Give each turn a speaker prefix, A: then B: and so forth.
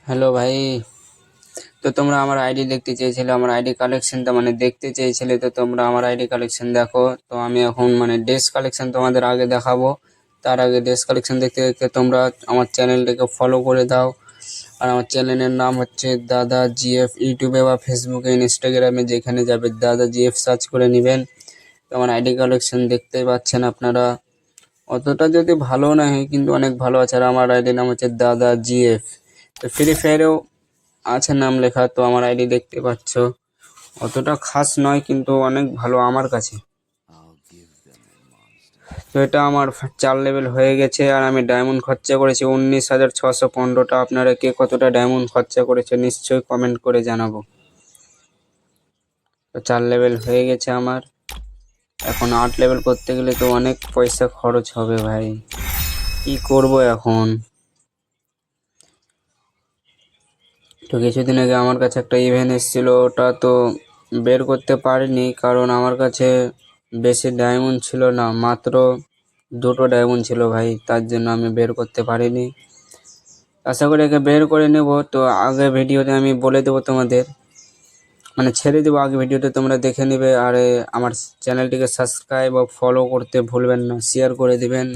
A: Hello ভাই। তো তোমরা আমার আইডি দেখতে চেয়েছিলে, আমার আইডি কালেকশনটা মানে দেখতে চেয়েছিলে, তো তোমরা আমার আইডি কালেকশন দেখো। তো আমি এখন মানে ড্রেস কালেকশন তোমাদের আগে দেখাবো। তার আগে ড্রেস কালেকশন দেখতে দেখতে তোমরা আমার চ্যানেলটাকে ফলো করে দাও। আর আমার চ্যানেলের নাম হচ্ছে দাদা জিএফ। ইউটিউবে বা ফেসবুকে ইনস্টাগ্রামে যেখানে যাবে দাদা জিএফ সার্চ করে নেবেন। তো আমার আইডি কালেকশন দেখতেই পাচ্ছেন আপনারা। অতটা যদি ভালো না হয় কিন্তু অনেক ভালো আছে। আর আমার আইডি নাম হচ্ছে দাদা জিএফ। তো ফ্রি ফায়ারেও আছে নাম লেখা, তো আমার আইডি দেখতে পাচ্ছ। অতটা খাস নয় কিন্তু অনেক ভালো আমার কাছে। তো এটা আমার 4 লেভেল হয়ে গেছে আর আমি ডায়মন্ড খরচা করেছি 19,615টা। আপনারা কে কতটা ডায়মন্ড খরচা করেছে নিশ্চয়ই কমেন্ট করে জানাবো। তো 4 লেভেল হয়ে গেছে আমার। এখন 8 লেভেল করতে গেলে তো অনেক পয়সা খরচ হবে ভাই, কি করব এখন। তো কিছুদিন আগে আমার কাছে একটা ইভেন্ট এসেছিলো, ওটা তো বের করতে পারিনি কারণ আমার কাছে বেশি ডায়মন্ড ছিল না, মাত্র 2টো ডায়মন্ড ছিল ভাই, তার জন্য আমি বের করতে পারিনি। আশা করি একে বের করে নেব। তো আগে ভিডিওতে আমি বলে দেবো তোমাদের, মানে ছেড়ে দেবো আগে ভিডিওতে, তোমরা দেখে নেবে। আর আমার চ্যানেলটিকে সাবস্ক্রাইব ও ফলো করতে ভুলবেন না, শেয়ার করে দিবেন।